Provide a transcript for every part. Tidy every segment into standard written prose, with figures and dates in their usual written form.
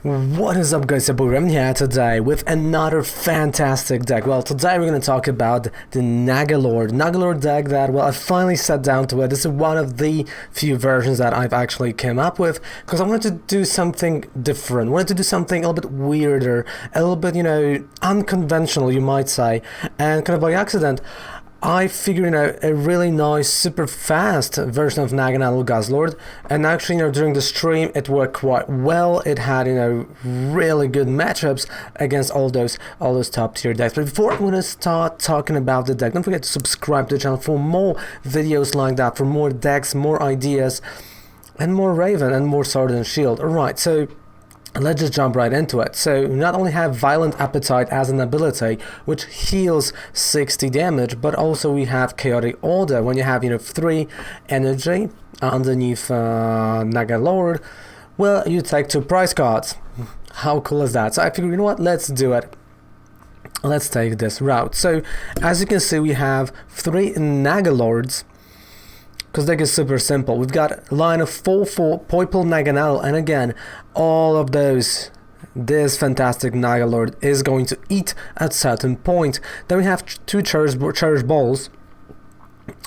What is up, guys? I'm here today with another fantastic deck. Well, today we're going to talk about the Naganadel deck that, well, I finally sat down to it. This is one of the few versions that I've actually came up with because I wanted to do something different. I wanted to do something a little bit weirder, a little bit, unconventional, you might say, and kind of by accident, I figured out a really nice, super fast version of Naganadel Guzzlord, and actually, during the stream, it worked quite well. It had, really good matchups against all those top tier decks. But before I'm going to start talking about the deck, don't forget to subscribe to the channel for more videos like that, for more decks, more ideas, and more Raven, and more Sword and Shield. Alright, so let's just jump right into it. So we not only have Violent Appetite as an ability, which heals 60 damage, but also we have Chaotic Order. When you have 3 energy underneath Naganadel, well, you take 2 prize cards. How cool is that? So I figured, what, let's do it. Let's take this route. So as you can see, we have 3 Naganadels, because deck is super simple. We've got a line of 4/4 Poipole Naganadel, and again, all of those, this fantastic Naganadel is going to eat at certain point. Then we have 2 Cherish Balls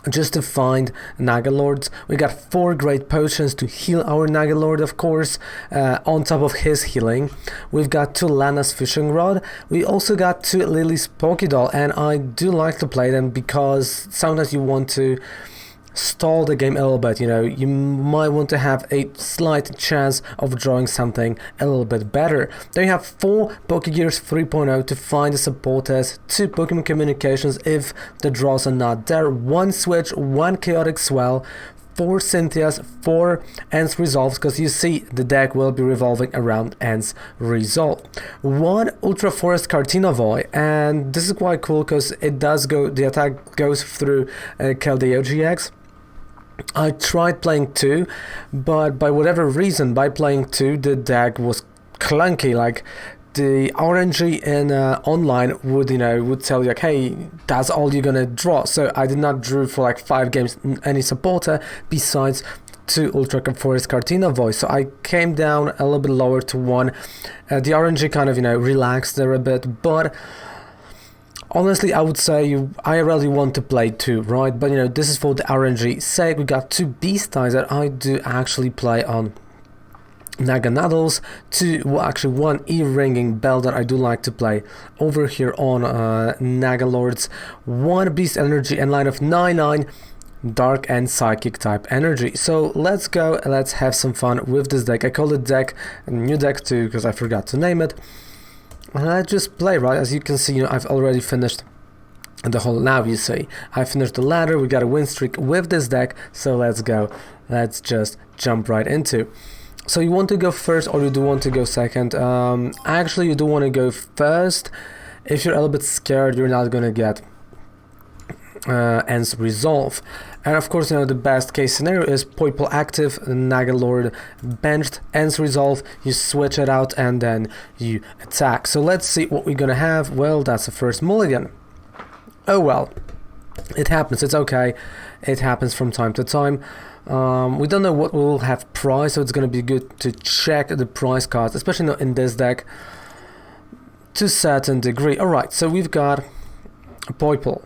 just to find Naganadels. We got 4 Great Potions to heal our Naganadel, of course, on top of his healing. We've got 2 Lana's Fishing Rod. We also got 2 Lillie's Pokédoll, and I do like to play them because sometimes you want to stall the game a little bit, you might want to have a slight chance of drawing something a little bit better. Then you have 4 Pokégears 3.0 to find the supporters, 2 Pokémon Communications if the draws are not there, 1 Switch, 1 Chaotic Swell, 4 Cynthia's, 4 Ends Resolves, because you see the deck will be revolving around Ends Resolve, 1 Ultra Forest Kartenvoy, and this is quite cool because it does go, the attack goes through Naganadel GX. I tried playing 2, but by whatever reason, by playing 2, the deck was clunky. Like the RNG in online would tell you, like, hey, that's all you're gonna draw. So I did not draw for like 5 games any supporter besides 2 Ultra Forest Kartenvoy. So I came down a little bit lower to 1. The RNG kind of relaxed there a bit, but honestly, I would say I really want to play 2, right? But this is for the RNG sake. We got 2 Beastite that I do actually play on Naganadels, 1 Ear-Ringing Bell that I do like to play over here on Naganadels, 1 Beast Energy, and line of 9/9 Dark and Psychic type energy. So let's go and let's have some fun with this deck. I call it deck, new deck 2, because I forgot to name it. And I just play, right? As you can see, I've already finished the whole, now you see, I finished the ladder, we got a win streak with this deck, so let's go. Let's just jump right into. So you want to go first or you do want to go second? Actually, you do want to go first. If you're a little bit scared, you're not gonna get Ends Resolve. And of course, the best case scenario is Poipole active, Naganadel benched, Ends Resolve, you switch it out and then you attack. So let's see what we're gonna have. Well, that's the first mulligan. Oh well, it happens, it's okay. It happens from time to time. We don't know what we will have prize, so it's gonna be good to check the prize cards, especially in this deck, to a certain degree. Alright, so we've got a Poipole.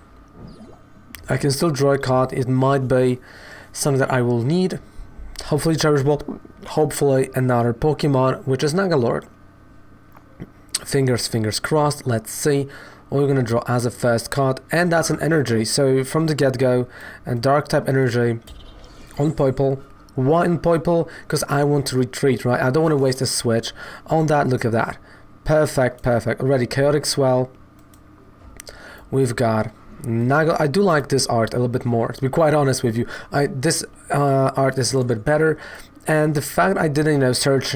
I can still draw a card. It might be something that I will need. Hopefully Cherish Ball, hopefully another Pokemon, which is Naganadel. Fingers crossed. Let's see what we're gonna draw as a first card, and that's an energy. So from the get-go, a dark type energy on Poipole. Why in Poipole? Because I want to retreat, right? I don't want to waste a switch on that. Look at that. Perfect. Already Chaotic Swell. We've got I do like this art a little bit more, to be quite honest with you. This art is a little bit better, and the fact I didn't search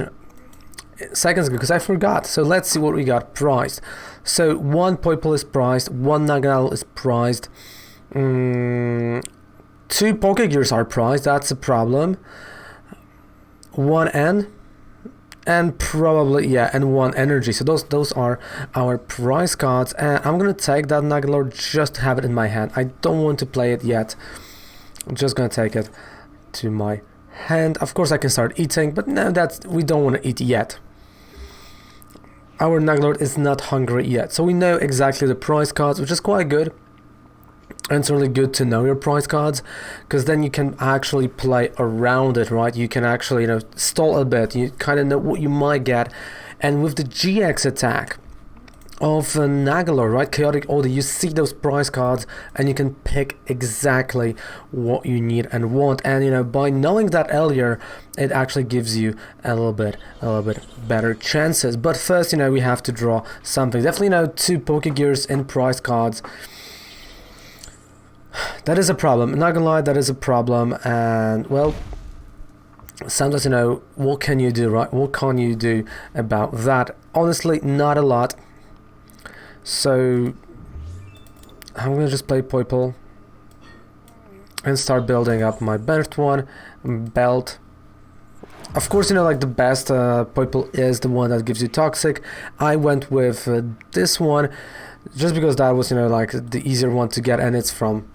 seconds ago because I forgot. So let's see what we got priced. So 1 Poipole is priced, 1 Naganadel is priced, 2 Pokégears are priced, that's a problem, 1 N, and probably, yeah, and 1 energy. So those are our prize cards, and I'm gonna take that Naganadel just to have it in my hand. I don't want to play it yet. I'm just gonna take it to my hand. Of course I can start eating, but no, we don't want to eat yet. our Naganadel is not hungry yet. So we know exactly the prize cards, which is quite good. And it's really good to know your prize cards, because then you can actually play around it, right? You can actually, stall a bit. You kind of know what you might get. And with the GX attack of Naganadel, right, Chaotic Order, you see those prize cards and you can pick exactly what you need and want. And by knowing that earlier, it actually gives you a little bit better chances. But first, we have to draw something. Definitely, 2 Pokégears in prize cards. That is a problem. I'm not gonna lie, that is a problem. And well, sometimes what can you do, right? What can you do about that? Honestly, not a lot. So I'm gonna just play Poipole and start building up my best one, belt. Of course, like the best Poipole is the one that gives you toxic. I went with this one just because that was like the easier one to get, and it's from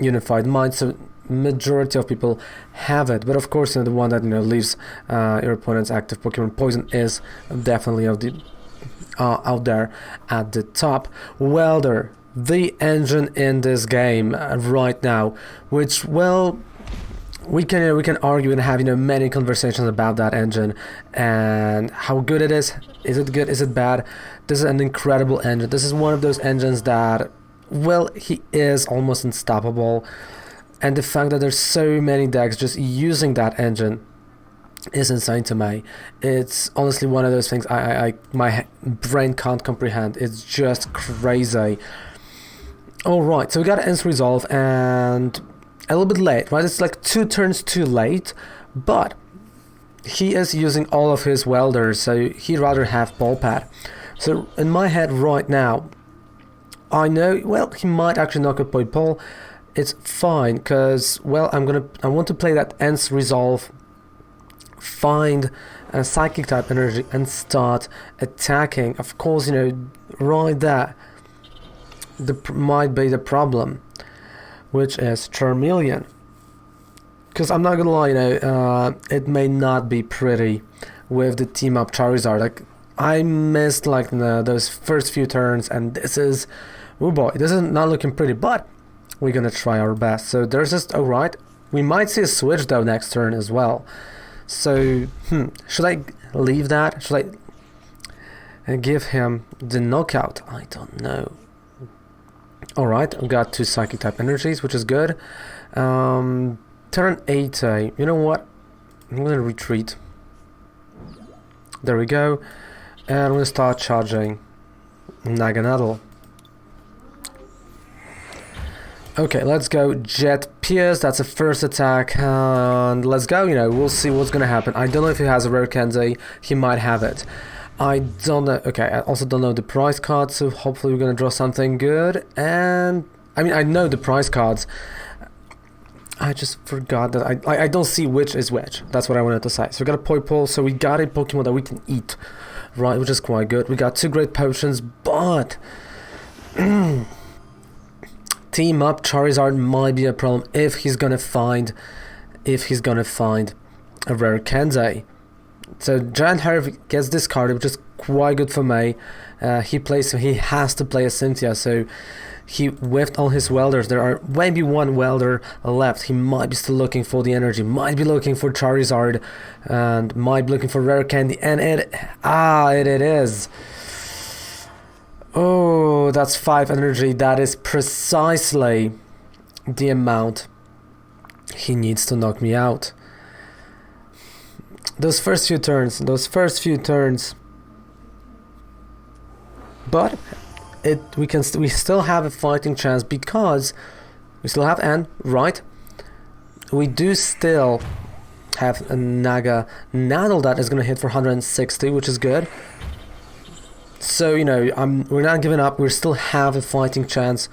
Unified Mind, so majority of people have it. But of course, the one that leaves your opponent's active Pokemon poison is definitely out there at the top. Welder, the engine in this game right now, which, well, we can argue and have many conversations about that engine and how good it is. Is it good? Is it bad? This is an incredible engine. This is one of those engines that, well, he is almost unstoppable, and the fact that there's so many decks just using that engine is insane to me. It's honestly one of those things my brain can't comprehend. It's just crazy. All right, so we got Ends Resolve, and a little bit late, right? It's like 2 turns too late, but he is using all of his welders, so he'd rather have Ball Pad. So in my head right now, I know, well, he might actually knock out Poipole. It's fine, because, well, I want to play that Ends Resolve, find a Psychic type energy, and start attacking. Of course, right there might be the problem, which is Charmeleon. Because I'm not gonna lie, it may not be pretty with the team up Charizard. Like, I missed those first few turns, and this is, oh boy, this is not looking pretty, but we're gonna try our best. So there's just, alright, we might see a switch though next turn as well. So, should I leave that? Should I give him the knockout? I don't know. Alright, I've got 2 Psychic type energies, which is good. Turn 80. You know what? I'm gonna retreat. There we go. And I'm gonna start charging Naganadel. Okay, let's go Jet Pierce. That's a first attack, and let's go. We'll see what's gonna happen. I don't know if he has a rare candy. He might have it. I don't know. Okay, I also don't know the prize cards, so hopefully we're gonna draw something good. And I mean, I know the prize cards. I just forgot that I don't see which is which. That's what I wanted to say. So we got a Poipole, so we got a Pokemon that we can eat, right? Which is quite good. We got 2 Great Potions, but team up Charizard might be a problem if he's gonna find a rare candy. So Giant Herb gets discarded, which is quite good for me. He has to play a Cynthia, so he whiffed all his welders. There are maybe 1 welder left. He might be still looking for the energy, might be looking for Charizard, and might be looking for rare candy, and it is. Oh, that's 5 energy. That is precisely the amount he needs to knock me out. Those first few turns, but we still have a fighting chance because we still have N, right? We do still have a Naganadel that is going to hit for 160, which is good. So we're not giving up. We still have a fighting chance.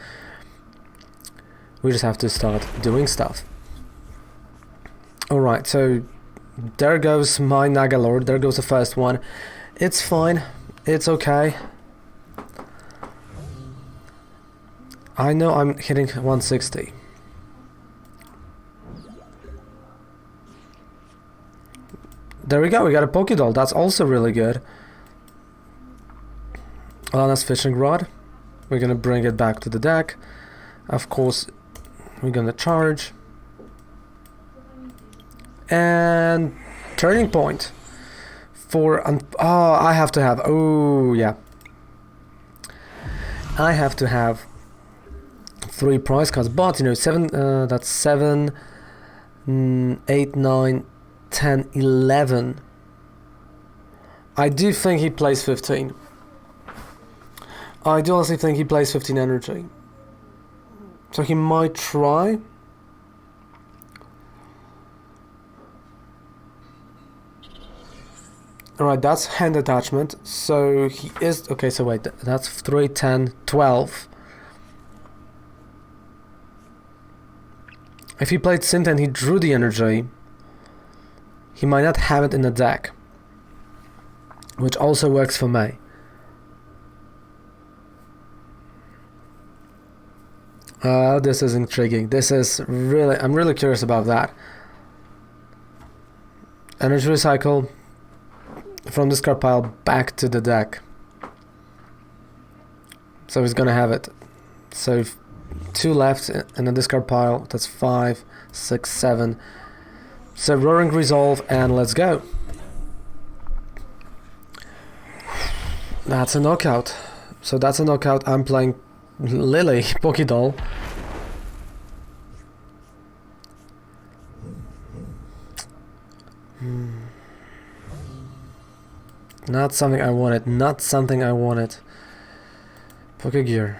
We just have to start doing stuff. All right, so there goes my Naganadel. There goes the first one. It's fine. It's okay. I know I'm hitting 160. There we go. We got a Pokédoll. That's also really good. Lana's Fishing Rod. We're gonna bring it back to the deck. Of course, we're gonna charge. And Turning Point. I have to have... Oh, yeah. I have to have 3 prize cards. But, you know, 7... that's 7, 8, 9, 10, 11. I do think he plays 15. I do honestly think he plays 15 energy. So he might try. Alright, that's hand attachment. So he is... Okay, so wait. That's 3, 10, 12. If he played Cynthia and he drew the energy, he might not have it in the deck. Which also works for me. This is intriguing. This is really... I'm really curious about that. Energy recycle from this card pile back to the deck. So he's gonna have it. So 2 left in the discard pile. That's 5, 6, 7. So Roaring Resolve and let's go. That's a knockout. So that's a knockout. I'm playing Lillie, Pokédoll. Not something I wanted. Not something I wanted. Pokégear.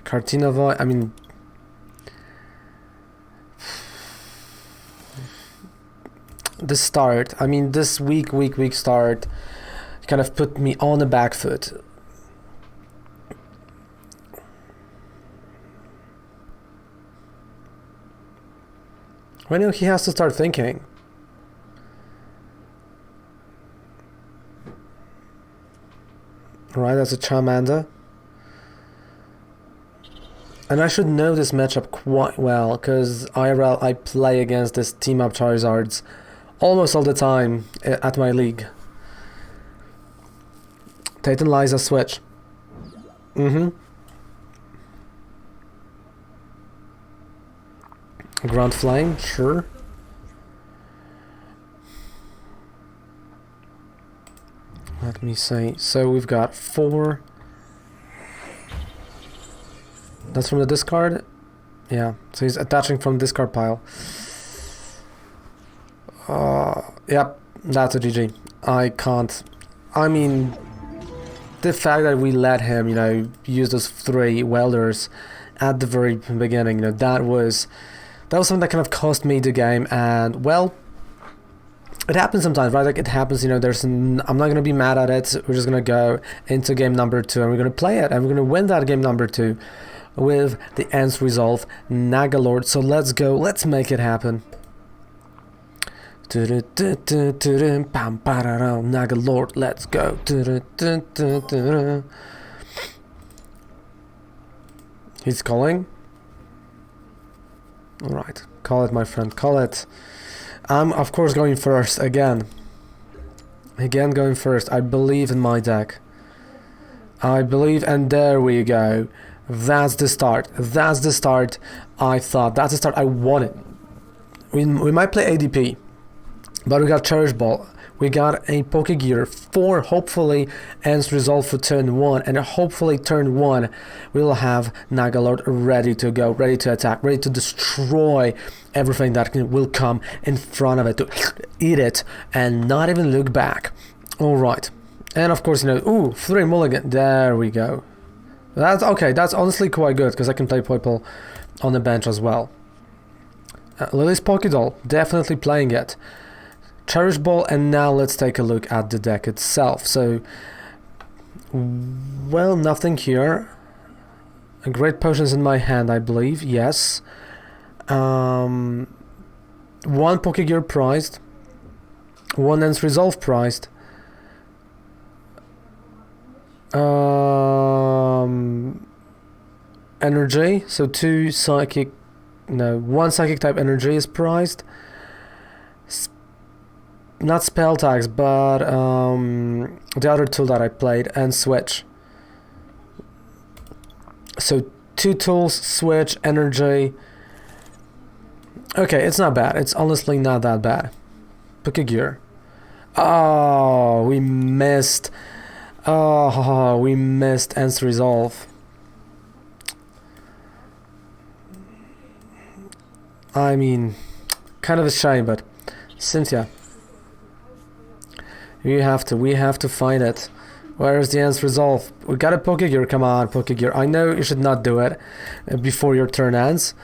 Kartenvoy. I mean... The start. I mean, this weak start kind of put me on the back foot. Well, you know, he has to start thinking. Right, that's a Charmander. And I should know this matchup quite well, because IRL I play against this team up Charizards almost all the time at my league. Titan Liza Switch. Ground Flame, sure. Let me see. So we've got 4. That's from the discard? Yeah. So he's attaching from discard pile. Yep. That's a GG. I can't. I mean, the fact that we let him, you know, use those 3 welders at the very beginning, you know, that was something that kind of cost me the game. And well, it happens sometimes, right? Like, it happens, you know, I'm not going to be mad at it. We're just going to go into game number 2 and we're going to play it and we're going to win that game number 2 with the Ends Resolve Nagalord. So let's go. Let's make it happen. Nagalord, let's go. He's calling. Alright, call it, my friend, call it. I'm of course going first again. Again going first. I believe in my deck. I believe, and there we go. That's the start. That's the start I thought. That's the start I wanted. We might play ADP, but we got Cherish Ball. We got a Pokégear for hopefully Ends Resolve for turn 1, and hopefully turn 1 we'll have Nagalord ready to go, ready to attack, ready to destroy everything that will come in front of it, to eat it and not even look back. Alright, and of course, you know, ooh, 3 mulligan, there we go. That's okay, that's honestly quite good, because I can play Poipole on the bench as well. Lillie's Pokédoll, definitely playing it. Cherish Ball, and now let's take a look at the deck itself. So, well, nothing here. A Great Potion's in my hand, I believe, yes. 1 Pokégear prized. 1 Ends Resolve prized. Energy, so 2 Psychic... No, 1 Psychic type energy is prized. Not spell tags, but the other tool that I played, and Switch. So 2 tools, Switch, Energy. Okay, it's not bad. It's honestly not that bad. Pokégear. Oh, we missed. Oh, we missed Ends Resolve. I mean, kind of a shame, but Cynthia, we have to find it. Where's the Ends Resolve? We got a Pokégear, come on, Pokégear. I know you should not do it before your turn ends,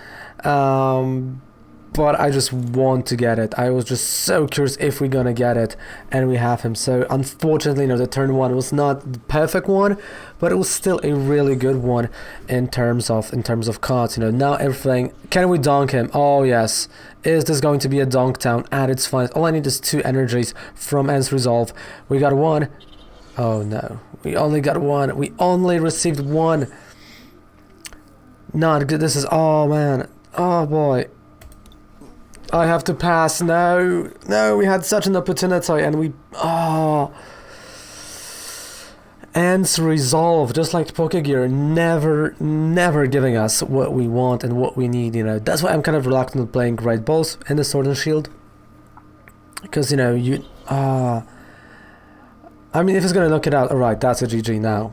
but I just want to get it. I was just so curious if we're gonna get it, and we have him. So unfortunately, the turn 1 was not the perfect one, but it was still a really good one in terms of cards. Now everything. Can we donk him? Oh yes. Is this going to be a donk town at its finest? All I need is 2 energies from Ends Resolve. We got 1. Oh no, we only got 1. We only received 1. Not good. This is, oh man, oh boy. I have to pass. No, we had such an opportunity, and we, Ends Resolve, just like Pokégear, never giving us what we want and what we need. That's why I'm kind of reluctant to playing Great Balls in the Sword and Shield, because I mean, if it's gonna knock it out, alright, that's a GG now.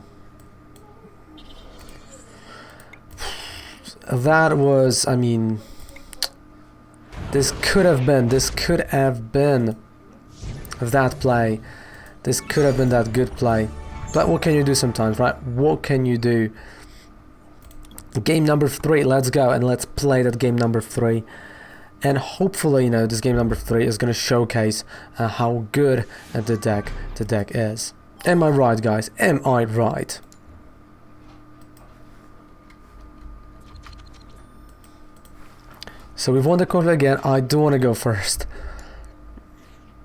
That was, I mean, this could have been that play. This could have been that good play. But what can you do sometimes, right? What can you do? Game number 3, let's go, and let's play that game number 3. And hopefully, this game number 3 is going to showcase how good the deck is. Am I right, guys? Am I right? So we've won the quarter again. I do want to go first.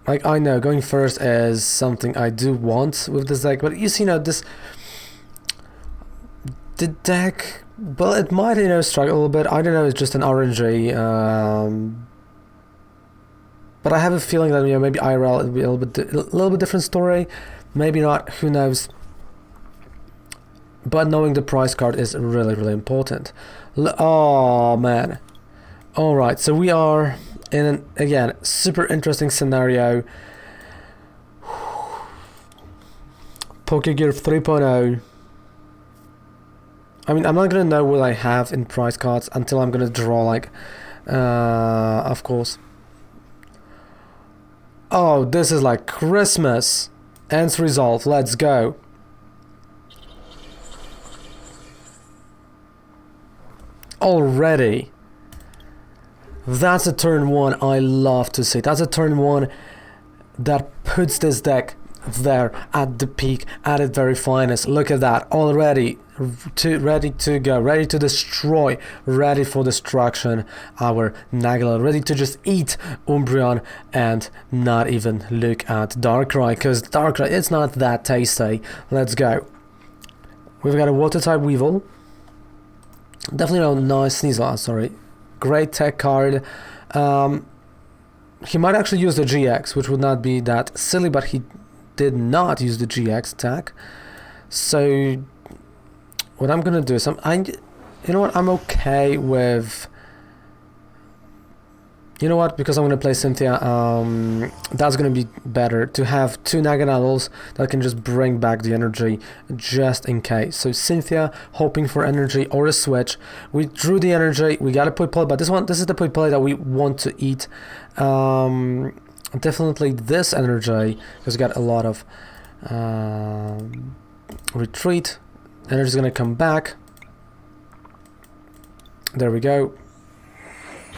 Like, I know going first is something I do want with this deck, but you see, the deck, well, it might, struggle a little bit. I don't know, it's just an RNG, but I have a feeling that, maybe IRL it'll be a little bit different story. Maybe not, who knows. But knowing the price card is really important. Oh man. Alright, so we are in an, again, super interesting scenario. Pokégear 3.0. I mean, I'm not gonna know what I have in price cards until I'm gonna draw, like, of course. Oh, this is like Christmas. Ends Resolve, let's go. Already. That's a turn 1 I love to see. That's a turn 1 that puts this deck there at the peak, at its very finest. Look at that, already ready to go, ready to destroy, ready for destruction. Our Naganadel, ready to just eat Umbreon and not even look at Darkrai, because Darkrai, it's not that tasty. Let's go. We've got a water type Weevil. Definitely no nice Sneasel, sorry. Great tech card. He might actually use the GX, which would not be that silly, but he did not use the GX attack. So what I'm gonna do is you know what, I'm okay with, you know what, because I'm gonna play Cynthia, that's gonna be better to have 2 Naganadels that can just bring back the energy just in case. So Cynthia, hoping for energy or a switch. We drew the energy, we got a Poipole, but this is the Poipole that we want to eat. Definitely this energy, because we got a lot of retreat. Energy's gonna come back. There we go.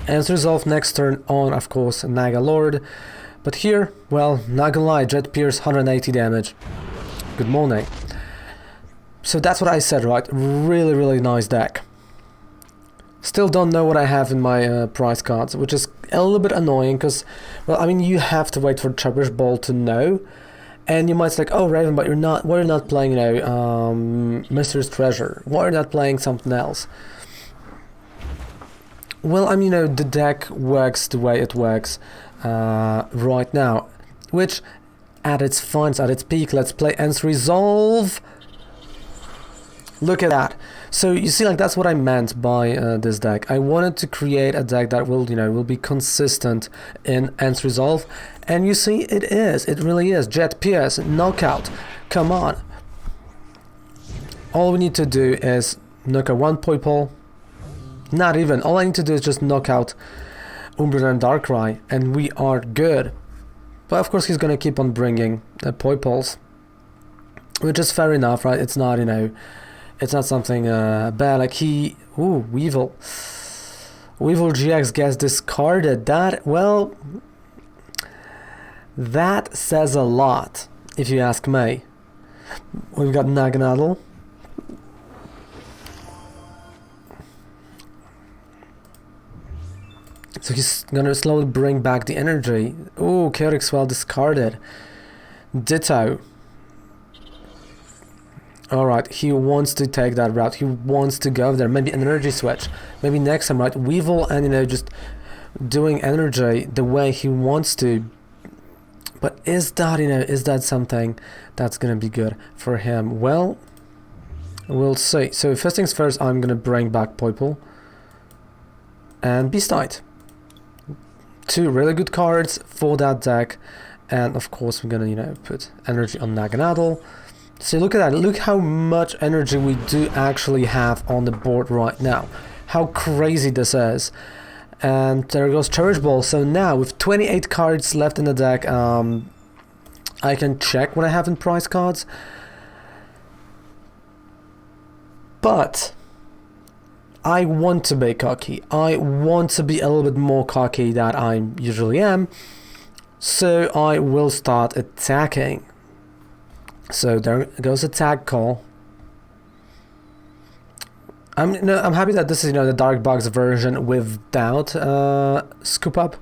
Ends Resolve next turn on, of course, Naganadel. But here, well, not gonna lie, Jet Pierce 180 damage. Good morning. So that's what I said, right? Really nice deck. Still don't know what I have in my prize cards, which is a little bit annoying, because, well, I mean, you have to wait for Cherish Ball to know. And you might say, like, oh, Raven, but why are you not playing, Mystery's Treasure? Why are you not playing something else? Well, I mean, the deck works the way it works right now, which at its finest, at its peak. Let's play Ends Resolve. Look at that. So you see, like, that's what I meant by this deck. I wanted to create a deck that will, you know, will be consistent in Ends Resolve, and you see it is. It really is. Jet PS, knockout. Come on. All we need to do is knock out one Poipole. Not even. All I need to do is just knock out Umbreon and Darkrai, and we are good. But of course he's gonna keep on bringing Poipoles, which is fair enough, right? It's not, you know, it's not something bad. Like Weevil GX gets discarded. That, well, that says a lot, if you ask me. We've got Naganadel. So he's gonna slowly bring back the energy. Ooh, Chaotic Swell discarded. Ditto. Alright, he wants to take that route. He wants to go there. Maybe an energy switch. Maybe next time, right? Weevil and, you know, just doing energy the way he wants to. But is that, you know, is that something that's gonna be good for him? Well, we'll see. So first things first, I'm gonna bring back Poipole and Beastite. Two really good cards for that deck, and of course we're gonna, you know, put energy on Naganadel. So look at that, look how much energy we do actually have on the board right now. How crazy this is. And there goes Cherish Ball. So now with 28 cards left in the deck, I can check what I have in prize cards. But I want to be cocky. I want to be a little bit more cocky than I usually am. So I will start attacking. So there goes a tag call. I'm happy that this is, you know, the Dark Box version without scoop up.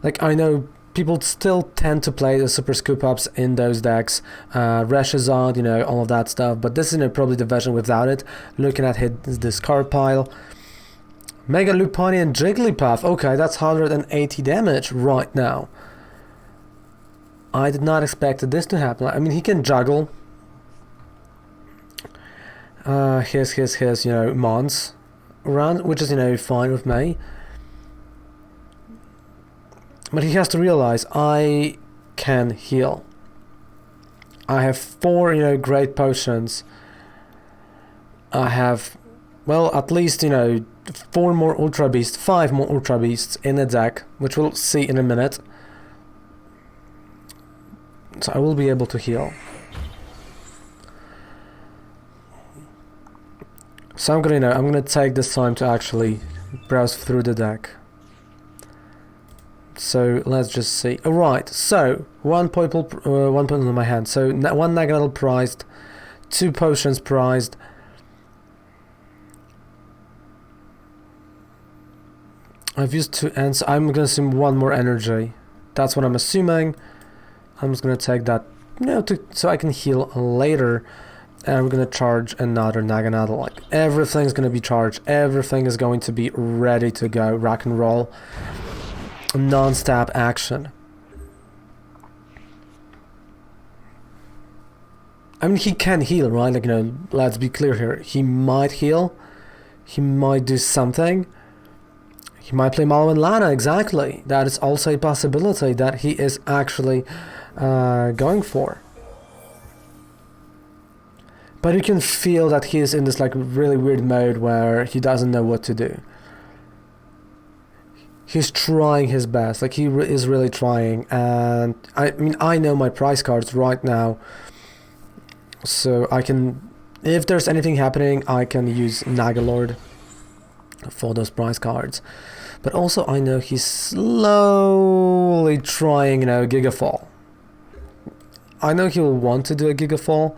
Like, I know people still tend to play the super scoop ups in those decks, Reshazad, you know, all of that stuff. But this is, you know, probably the version without it. Looking at his discard pile. Mega Lopunny and Jigglypuff. Okay, that's 180 damage right now. I did not expect this to happen. I mean, he can juggle his you know, mons around, which is, you know, fine with me. But he has to realize I can heal. I have 4, you know, Great Potions. I have, well, at least, you know, 4 more Ultra Beasts, 5 more Ultra Beasts in the deck, which we'll see in a minute. So I will be able to heal. So I'm gonna, you know, I'm gonna take this time to actually browse through the deck. So let's just see. Alright, so one Poipole in my hand. So one Naganadel prized, 2 potions prized. I've used 2 ends. I'm gonna assume 1 more energy. That's what I'm assuming. I'm just gonna take that, you know, so I can heal later. And we're gonna charge another Naganadel. Like, everything's gonna be charged. Everything is going to be ready to go. Rock and roll. Non-stop action. I mean, he can heal, right? Like, you know, let's be clear here. He might heal. He might do something. He might play Malo and Lana, exactly. That is also a possibility that he is actually going for. But you can feel that he is in this, like, really weird mode where he doesn't know what to do. He's trying his best, like, he is really trying. And I mean, I know my prize cards right now, so I can, if there's anything happening, I can use Nagalord for those prize cards. But also I know he's slowly trying, you know, Gigafall. I know he'll want to do a Gigafall.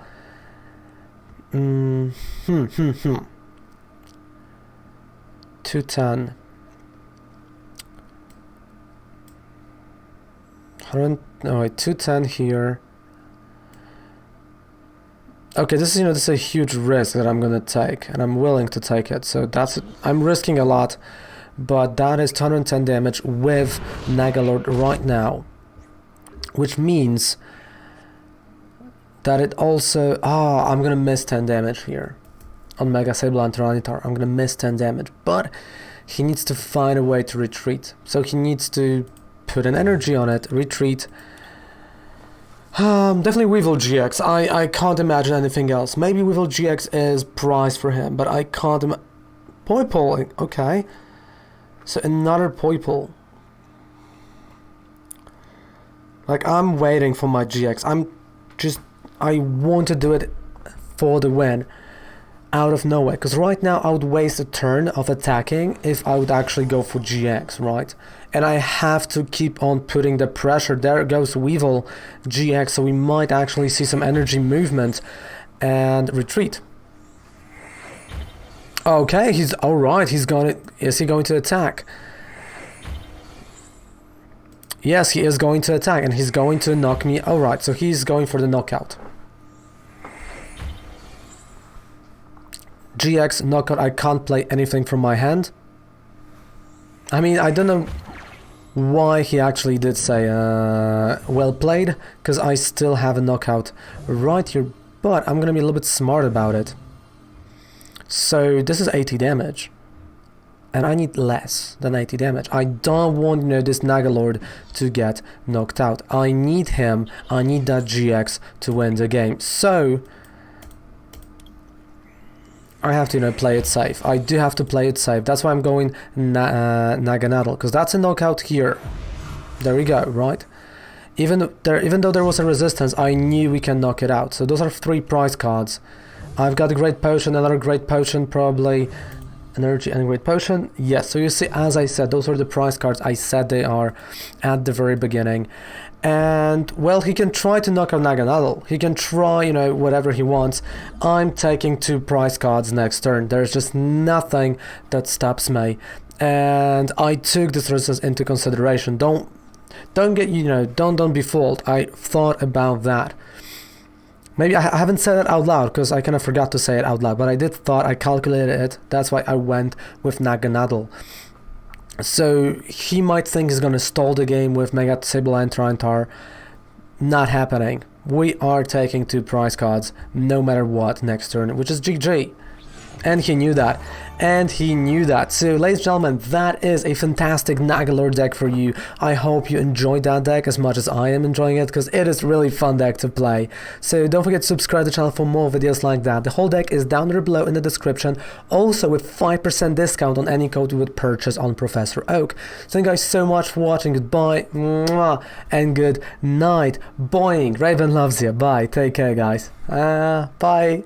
210. 210 here. Okay, this is, you know, this is a huge risk that I'm gonna take, and I'm willing to take it. So that's, I'm risking a lot, but that is 210 damage with Nagalord right now, which means that it also... Ah, I'm gonna miss 10 damage here. On Mega Sable and Tyranitar, I'm gonna miss 10 damage, but he needs to find a way to retreat. So he needs to put an energy on it, retreat. Definitely Weevil GX. I can't imagine anything else. Maybe Weevil GX is priced for him, but I can't imagine... Poipole, okay. So another Poipole. Like, I'm waiting for my GX. I want to do it for the win. Out of nowhere, because right now I would waste a turn of attacking if I would actually go for GX, right? And I have to keep on putting the pressure. There goes Weevil GX, so we might actually see some energy movement and retreat. Okay, he's alright. Is he going to attack? Yes, he is going to attack, and he's going to knock me. Alright, so he's going for the knockout. GX knockout. I can't play anything from my hand. I mean, I don't know why he actually did say well played, because I still have a knockout right here, but I'm gonna be a little bit smart about it. So this is 80 damage, and I need less than 80 damage. I don't want, you know, this Nagalord to get knocked out. I need him. I need that GX to win the game. So I have to, you know, play it safe. I do have to play it safe. That's why I'm going Naganadel, because that's a knockout here. There we go, right? Even though there was a resistance, I knew we can knock it out. So those are 3 prize cards. I've got a Great Potion, another Great Potion, probably Energy and Great Potion. Yes, so you see, as I said, those are the prize cards I said they are at the very beginning. And, well, he can try to knock out Naganadel. He can try, you know, whatever he wants. I'm taking 2 prize cards next turn. There's just nothing that stops me. And I took this resistance into consideration. Don't get, you know, don't be fooled. I thought about that. Maybe I haven't said it out loud, because I kind of forgot to say it out loud, but I I calculated it. That's why I went with Naganadel. So he might think he's gonna stall the game with Mega Sable and Tyranitar. Not happening. We are taking 2 prize cards no matter what next turn, which is GG. And he knew that. And he knew that. So, ladies and gentlemen, that is a fantastic Nagalord deck for you. I hope you enjoyed that deck as much as I am enjoying it, because it is a really fun deck to play. So don't forget to subscribe to the channel for more videos like that. The whole deck is down there below in the description, also with 5% discount on any code you would purchase on Professor Oak. Thank you guys so much for watching. Goodbye, mwah, and good night. Boing. Raven loves you. Bye. Take care, guys. Bye.